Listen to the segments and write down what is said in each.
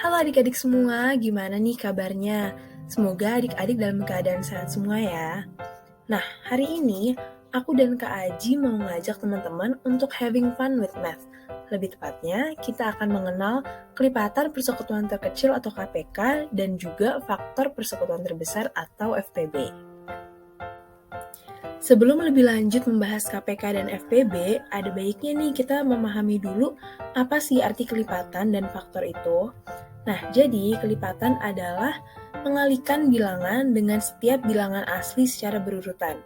Halo adik-adik semua, gimana nih kabarnya? Semoga adik-adik dalam keadaan sehat semua ya. Nah, hari ini aku dan Kak Aji mau ngajak teman-teman untuk having fun with math. Lebih tepatnya, kita akan mengenal kelipatan persekutuan terkecil atau KPK dan juga faktor persekutuan terbesar atau FPB. Sebelum lebih lanjut membahas KPK dan FPB, ada baiknya nih kita memahami dulu apa sih arti kelipatan dan faktor itu. Nah, jadi kelipatan adalah mengalihkan bilangan dengan setiap bilangan asli secara berurutan.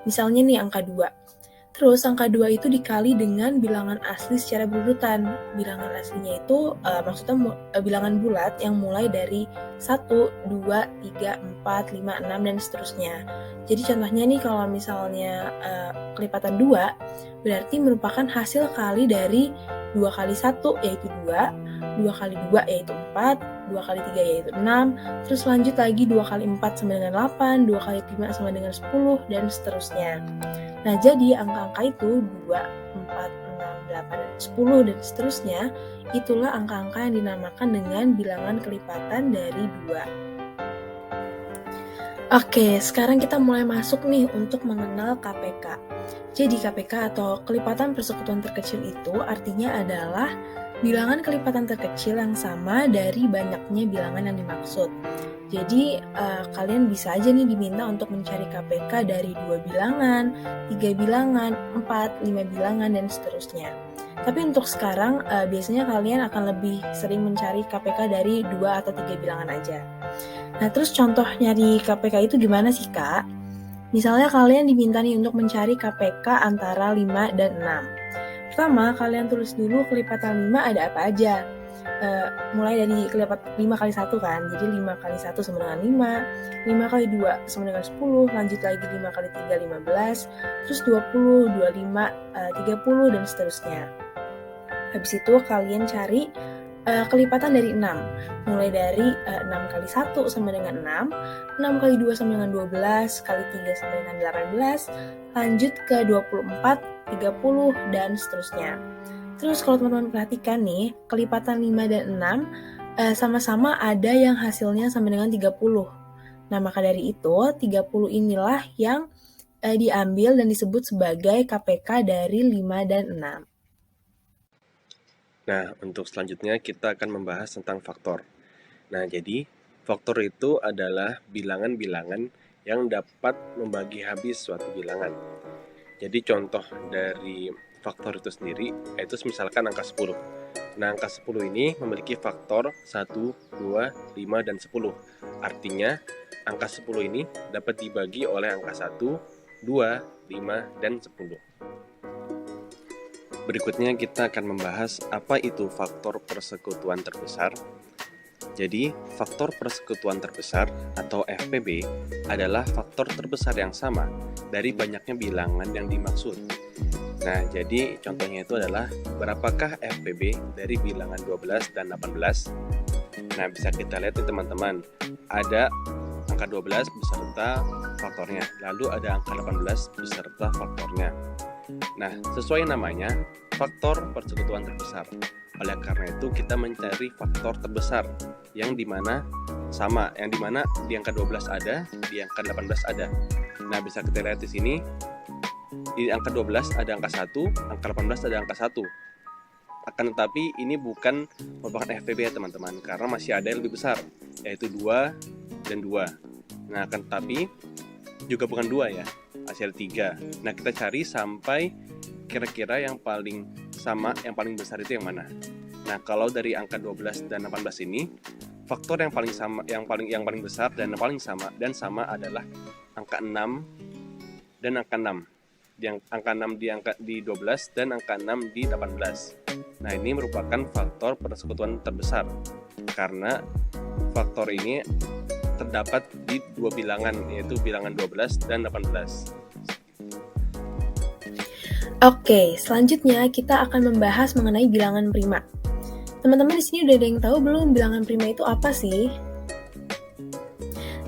Misalnya nih angka 2. Terus angka 2 itu dikali dengan bilangan asli secara berurutan. Bilangan aslinya itu maksudnya bilangan bulat yang mulai dari 1, 2, 3, 4, 5, 6, dan seterusnya. Jadi contohnya nih kalau misalnya kelipatan 2, berarti merupakan hasil kali dari 2 kali 1 yaitu 2, 2 kali 2 yaitu 4, 2 kali 3 yaitu 6, terus lanjut lagi 2 kali 4 sama dengan 8, 2 kali 5 sama dengan 10, dan seterusnya. Nah, jadi angka-angka itu 2, 4, 6, 8, dan 10, dan seterusnya, itulah angka-angka yang dinamakan dengan bilangan kelipatan dari 2. Oke, sekarang kita mulai masuk nih untuk mengenal KPK. Jadi KPK atau kelipatan persekutuan terkecil itu artinya adalah bilangan kelipatan terkecil yang sama dari banyaknya bilangan yang dimaksud. Jadi kalian bisa aja nih diminta untuk mencari KPK dari 2 bilangan, 3 bilangan, 4, 5 bilangan, dan seterusnya. Tapi untuk sekarang biasanya kalian akan lebih sering mencari KPK dari 2 atau 3 bilangan aja. Nah, terus contoh nyari KPK itu gimana sih, Kak? Misalnya kalian diminta nih untuk mencari KPK antara 5 dan 6. Pertama, kalian tulis dulu kelipatan 5 ada apa aja. Mulai dari kelipatan 5 kali 1 kan, jadi 5 kali 1 sama dengan 5, 5 kali 2 sama dengan 10, lanjut lagi 5 kali 3, 15, terus 20, 25, 30, dan seterusnya. Habis itu kalian cari kelipatan dari 6, mulai dari 6 kali 1 sama dengan 6, 6 kali 2 sama dengan 12, kali 3 sama dengan 18, lanjut ke 24, 30, dan seterusnya. Terus kalau teman-teman perhatikan nih, kelipatan 5 dan 6 sama-sama ada yang hasilnya sama dengan 30. Nah, maka dari itu 30 inilah yang diambil dan disebut sebagai KPK dari 5 dan 6. Nah, untuk selanjutnya kita akan membahas tentang faktor. Nah, jadi faktor itu adalah bilangan-bilangan yang dapat membagi habis suatu bilangan. Jadi contoh dari faktor itu sendiri yaitu misalkan angka 10. Nah, angka 10 ini memiliki faktor 1, 2, 5, dan 10. Artinya, angka 10 ini dapat dibagi oleh angka 1, 2, 5, dan 10. Berikutnya kita akan membahas apa itu faktor persekutuan terbesar. Jadi, faktor persekutuan terbesar atau FPB adalah faktor terbesar yang sama dari banyaknya bilangan yang dimaksud. Nah, jadi contohnya itu adalah berapakah FPB dari bilangan 12 dan 18? Nah, bisa kita lihat nih teman-teman, ada angka 12 beserta faktornya, lalu ada angka 18 beserta faktornya. Nah, sesuai namanya, faktor persekutuan terbesar. Oleh karena itu, kita mencari faktor terbesar yang dimana sama, yang dimana di angka 12 ada, di angka 18 ada. Nah, bisa kita lihat di sini, di angka 12 ada angka 1, angka 18 ada angka 1. Akan tetapi, ini bukan merupakan FPB ya teman-teman, karena masih ada yang lebih besar, yaitu 2 dan 2. Nah, akan tetapi, juga bukan 2 ya, hasil 3. Nah, kita cari sampai kira-kira yang paling sama, yang paling besar itu yang mana. Nah, kalau dari angka 12 dan 18 ini, faktor yang paling sama, yang paling besar dan yang paling sama adalah angka 6 dan angka 6. Angka 6 di 12 dan angka 6 di 18. Nah, ini merupakan faktor persekutuan terbesar karena faktor ini terdapat di 2 bilangan, yaitu bilangan 12 dan 18. Oke, selanjutnya kita akan membahas mengenai bilangan prima. Teman-teman di sini udah ada yang tahu belum bilangan prima itu apa sih?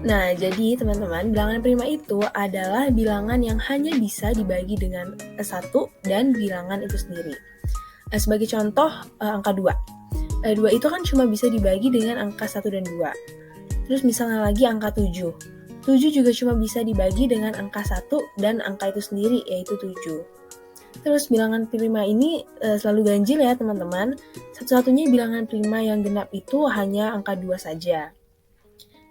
Nah, jadi teman-teman, bilangan prima itu adalah bilangan yang hanya bisa dibagi dengan 1 dan bilangan itu sendiri. Sebagai contoh, angka 2. 2 itu kan cuma bisa dibagi dengan angka 1 dan 2. Terus misalnya lagi angka 7. 7 juga cuma bisa dibagi dengan angka 1 dan angka itu sendiri, yaitu 7. Terus bilangan prima ini selalu ganjil ya teman-teman. Satu-satunya bilangan prima yang genap itu hanya angka 2 saja.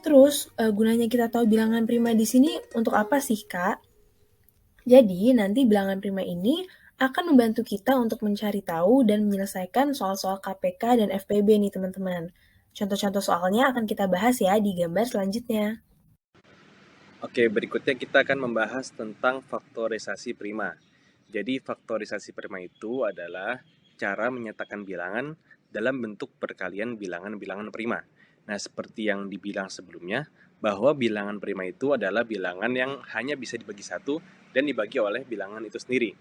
Terus gunanya kita tahu bilangan prima di sini untuk apa sih, Kak? Jadi nanti bilangan prima ini akan membantu kita untuk mencari tahu dan menyelesaikan soal-soal KPK dan FPB nih teman-teman. Contoh-contoh soalnya akan kita bahas ya di gambar selanjutnya. Oke, berikutnya kita akan membahas tentang faktorisasi prima. Jadi, faktorisasi prima itu adalah cara menyatakan bilangan dalam bentuk perkalian bilangan-bilangan prima. Nah, seperti yang dibilang sebelumnya, bahwa bilangan prima itu adalah bilangan yang hanya bisa dibagi satu dan dibagi oleh bilangan itu sendiri.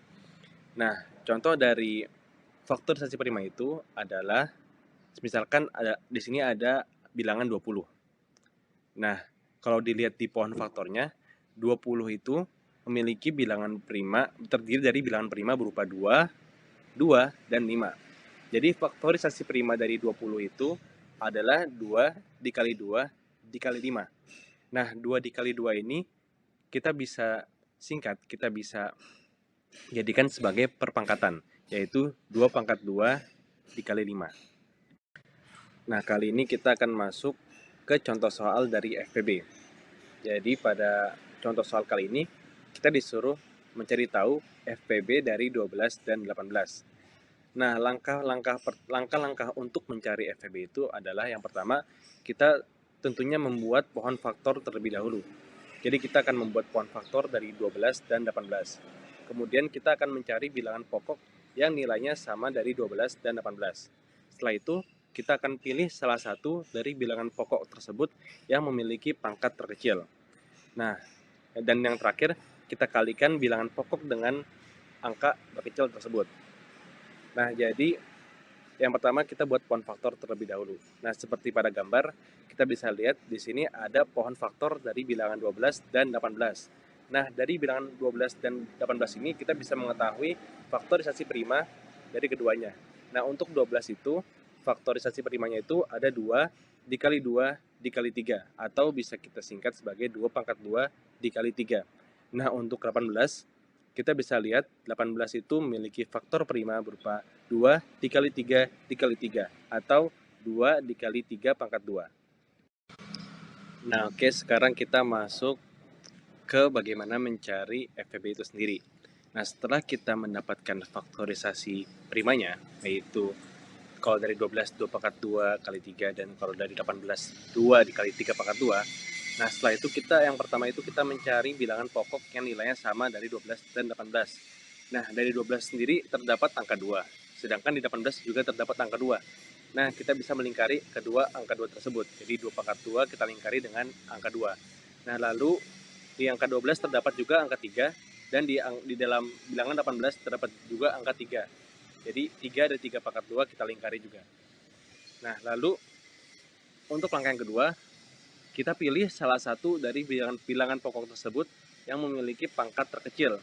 Nah, contoh dari faktorisasi prima itu adalah, misalkan di sini ada bilangan 20. Nah, kalau dilihat di pohon faktornya, 20 itu memiliki bilangan prima, terdiri dari bilangan prima berupa 2, 2, dan 5. Jadi faktorisasi prima dari 20 itu adalah 2 dikali 2 dikali 5. Nah, 2 dikali 2 ini kita bisa singkat, kita bisa jadikan sebagai perpangkatan, yaitu 2 pangkat 2 dikali 5. Nah, kali ini kita akan masuk ke contoh soal dari FPB. Jadi pada contoh soal kali ini kita disuruh mencari tahu FPB dari 12 dan 18. Nah, langkah-langkah untuk mencari FPB itu adalah yang pertama, kita tentunya membuat pohon faktor terlebih dahulu. Jadi kita akan membuat pohon faktor dari 12 dan 18. Kemudian kita akan mencari bilangan pokok yang nilainya sama dari 12 dan 18. Setelah itu, kita akan pilih salah satu dari bilangan pokok tersebut yang memiliki pangkat terkecil. Nah, dan yang terakhir, kita kalikan bilangan pokok dengan angka terkecil tersebut. Nah, jadi yang pertama kita buat pohon faktor terlebih dahulu. Nah, seperti pada gambar, kita bisa lihat di sini ada pohon faktor dari bilangan 12 dan 18. Nah, dari bilangan 12 dan 18 ini kita bisa mengetahui faktorisasi prima dari keduanya. Nah, untuk 12 itu, faktorisasi primanya itu ada 2 dikali 2 dikali 3, atau bisa kita singkat sebagai 2 pangkat 2 dikali 3. Nah, untuk 18, kita bisa lihat 18 itu memiliki faktor prima berupa 2 dikali 3 dikali 3, atau 2 dikali 3 pangkat 2. Nah, oke, sekarang kita masuk ke bagaimana mencari FPB itu sendiri. Nah, setelah kita mendapatkan faktorisasi primanya, yaitu kalau dari 12, 2 pangkat 2 kali 3, dan kalau dari 18, 2 dikali 3 pangkat 2. Nah, setelah itu yang pertama itu kita mencari bilangan pokok yang nilainya sama dari 12 dan 18. Nah, dari 12 sendiri terdapat angka 2, sedangkan di 18 juga terdapat angka 2. Nah, kita bisa melingkari kedua angka 2 tersebut. Jadi 2 pangkat 2 kita lingkari dengan angka 2. Nah, lalu di angka 12 terdapat juga angka 3, dan di dalam bilangan 18 terdapat juga angka 3. Jadi 3 dan 3 pangkat 2 kita lingkari juga. Nah, lalu untuk langkah yang kedua, kita pilih salah satu dari bilangan pokok tersebut yang memiliki pangkat terkecil.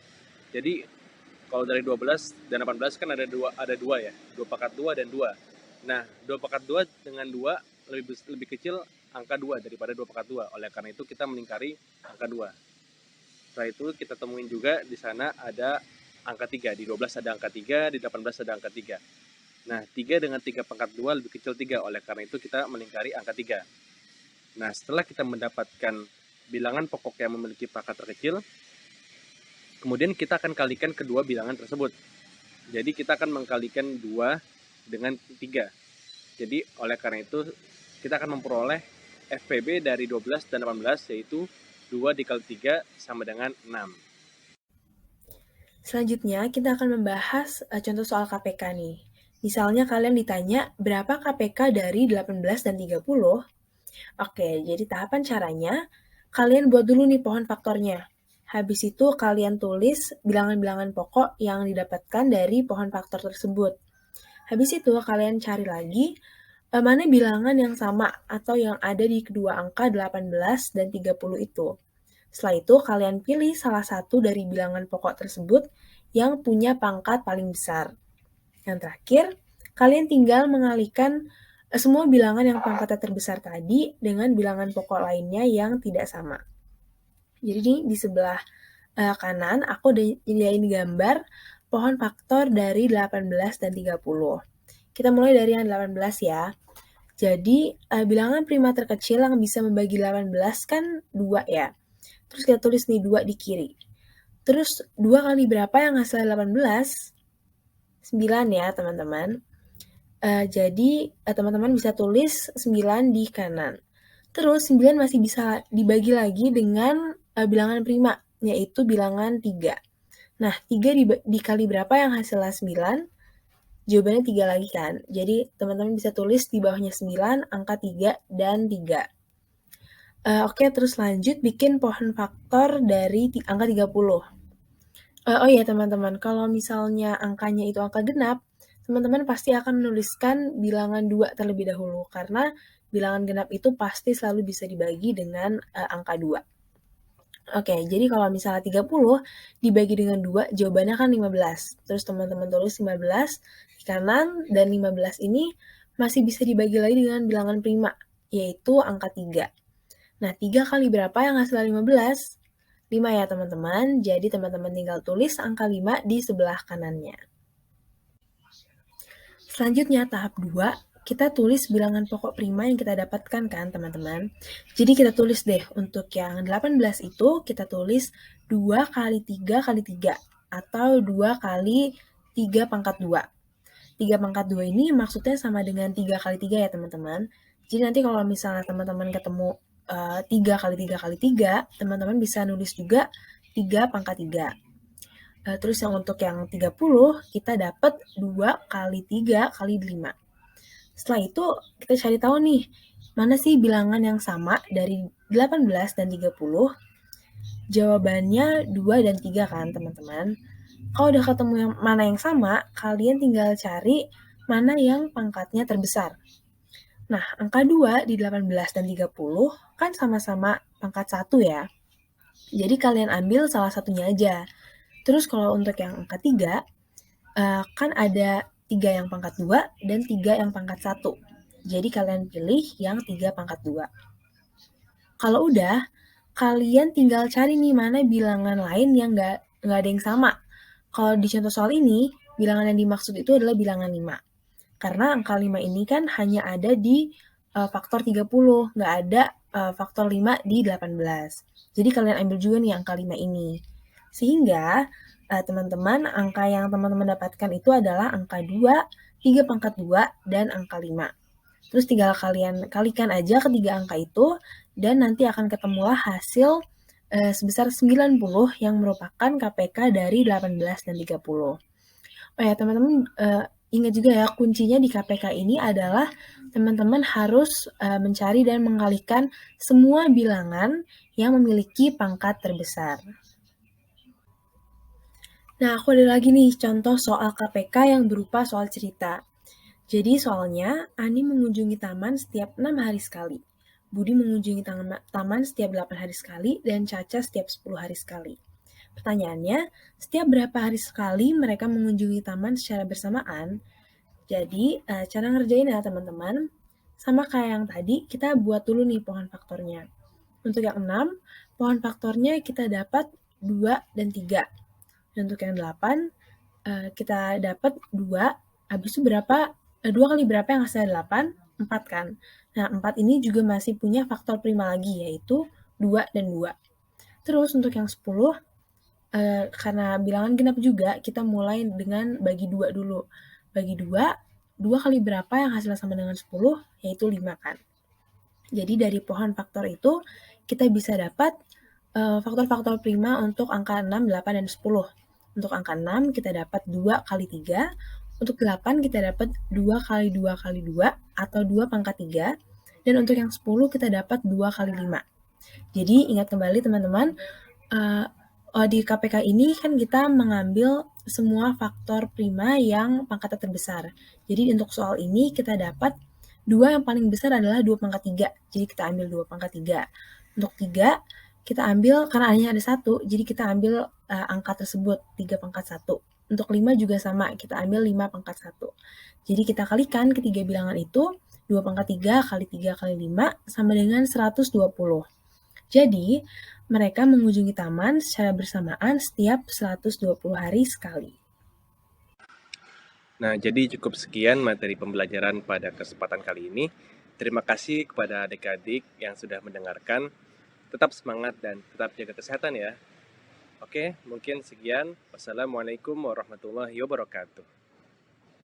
Jadi kalau dari 12 dan 18 kan ada dua ya, 2 pangkat 2 dan 2. Nah, 2 pangkat 2 dengan 2 lebih kecil angka 2 daripada 2 pangkat 2. Oleh karena itu kita melingkari angka 2. Setelah itu kita temuin juga di sana ada angka 3. Di 12 ada angka 3, di 18 ada angka 3. Nah, 3 dengan 3 pangkat 2 lebih kecil 3. Oleh karena itu kita melingkari angka 3. Nah, setelah kita mendapatkan bilangan pokok yang memiliki pangkat terkecil, kemudian kita akan kalikan kedua bilangan tersebut. Jadi kita akan mengkalikan 2 dengan 3. Jadi oleh karena itu kita akan memperoleh FPB dari 12 dan 18, yaitu 2 dikali 3 sama dengan 6. Selanjutnya, kita akan membahas contoh soal KPK nih. Misalnya kalian ditanya, berapa KPK dari 18 dan 30? Oke, jadi tahapan caranya, kalian buat dulu nih pohon faktornya. Habis itu kalian tulis bilangan-bilangan pokok yang didapatkan dari pohon faktor tersebut. Habis itu kalian cari lagi mana bilangan yang sama atau yang ada di kedua angka 18 dan 30 itu. Setelah itu kalian pilih salah satu dari bilangan pokok tersebut yang punya pangkat paling besar. Yang terakhir, kalian tinggal mengalihkan semua bilangan yang pangkatnya terbesar tadi dengan bilangan pokok lainnya yang tidak sama. Jadi di sebelah kanan aku udah nyediain gambar pohon faktor dari 18 dan 30. Kita mulai dari yang 18 ya. Jadi bilangan prima terkecil yang bisa membagi 18 kan 2 ya. Terus kita tulis nih 2 di kiri. Terus 2 kali berapa yang hasilnya 18? 9 ya teman-teman. Jadi teman-teman bisa tulis 9 di kanan. Terus 9 masih bisa dibagi lagi dengan bilangan prima, yaitu bilangan 3. Nah, 3 dikali berapa yang hasilnya 9? Jawabannya 3 lagi kan? Jadi teman-teman bisa tulis di bawahnya 9, angka 3, dan 3. Oke, terus lanjut bikin pohon faktor dari angka 30. Oh iya teman-teman, kalau misalnya angkanya itu angka genap, teman-teman pasti akan menuliskan bilangan 2 terlebih dahulu, karena bilangan genap itu pasti selalu bisa dibagi dengan angka 2. Oke, jadi kalau misalnya 30 dibagi dengan 2, jawabannya kan 15. Terus teman-teman tulis 15 di kanan, dan 15 ini masih bisa dibagi lagi dengan bilangan prima, yaitu angka 3. Nah, 3 kali berapa yang hasilnya 15? 5 ya teman-teman, jadi teman-teman tinggal tulis angka 5 di sebelah kanannya. Selanjutnya tahap 2, kita tulis bilangan pokok prima yang kita dapatkan kan teman-teman. Jadi kita tulis deh, untuk yang 18 itu kita tulis 2 kali 3 kali 3, atau 2 kali 3 pangkat 2. 3 pangkat 2 ini maksudnya sama dengan 3 kali 3 ya teman-teman. Jadi nanti kalau misalnya teman-teman ketemu 3 kali 3 kali 3, teman-teman bisa nulis juga 3 pangkat 3. Terus yang untuk yang 30, kita dapat 2 kali 3 kali 5. Setelah itu, kita cari tahu nih, mana sih bilangan yang sama dari 18 dan 30? Jawabannya 2 dan 3 kan teman-teman. Kalau udah ketemu yang mana yang sama, kalian tinggal cari mana yang pangkatnya terbesar. Nah, angka 2 di 18 dan 30 kan sama-sama pangkat 1 ya. Jadi kalian ambil salah satunya aja. Terus kalau untuk yang angka 3, kan ada 3 yang pangkat 2 dan 3 yang pangkat 1. Jadi kalian pilih yang 3 pangkat 2. Kalau udah, kalian tinggal cari nih mana bilangan lain yang nggak ada yang sama. Kalau di contoh soal ini, bilangan yang dimaksud itu adalah bilangan 5. Karena angka 5 ini kan hanya ada di faktor 30, nggak ada faktor 5 di 18. Jadi kalian ambil juga nih angka 5 ini. Sehingga teman-teman, angka yang teman-teman dapatkan itu adalah angka 2, 3 pangkat 2, dan angka 5. Terus tinggal kalian kalikan aja ketiga angka itu, dan nanti akan ketemulah hasil sebesar 90 yang merupakan KPK dari 18 dan 30. Oh ya teman-teman, ingat juga ya, kuncinya di KPK ini adalah teman-teman harus mencari dan mengalihkan semua bilangan yang memiliki pangkat terbesar. Nah, aku ada lagi nih contoh soal KPK yang berupa soal cerita. Jadi soalnya, Ani mengunjungi taman setiap 6 hari sekali. Budi mengunjungi taman setiap 8 hari sekali, dan Caca setiap 10 hari sekali. Pertanyaannya, setiap berapa hari sekali mereka mengunjungi taman secara bersamaan? Jadi, cara ngerjain ya teman-teman, sama kayak yang tadi, kita buat dulu nih pohon faktornya. Untuk yang 6, pohon faktornya kita dapat 2 dan 3. Dan untuk yang 8, kita dapat 2, habis itu berapa? 2 kali berapa yang hasilnya 8? 4 kan? Nah, 4 ini juga masih punya faktor prima lagi, yaitu 2 dan 2. Terus untuk yang 10, karena bilangan genap juga, kita mulai dengan bagi 2 dulu. Bagi 2, 2 kali berapa yang hasilnya sama dengan 10, yaitu 5 kan. Jadi dari pohon faktor itu, kita bisa dapat faktor-faktor prima untuk angka 6, 8, dan 10. Untuk angka 6, kita dapat 2 kali 3. Untuk 8, kita dapat 2 kali 2 kali 2, atau 2 pangkat 3. Dan untuk yang 10, kita dapat 2 kali 5. Jadi ingat kembali teman-teman, di KPK ini kan kita mengambil semua faktor prima yang pangkatnya terbesar. Jadi untuk soal ini kita dapat 2 yang paling besar adalah 2 pangkat 3. Jadi kita ambil 2 pangkat 3. Untuk 3, kita ambil, karena hanya ada 1, jadi kita ambil angka tersebut, 3 pangkat 1. Untuk 5 juga sama, kita ambil 5 pangkat 1. Jadi kita kalikan ketiga bilangan itu, 2 pangkat 3 kali 3 kali 5 sama dengan 120. Jadi, mereka mengunjungi taman secara bersamaan setiap 120 hari sekali. Nah, jadi cukup sekian materi pembelajaran pada kesempatan kali ini. Terima kasih kepada adik-adik yang sudah mendengarkan. Tetap semangat dan tetap jaga kesehatan ya. Oke, mungkin sekian. Wassalamualaikum warahmatullahi wabarakatuh.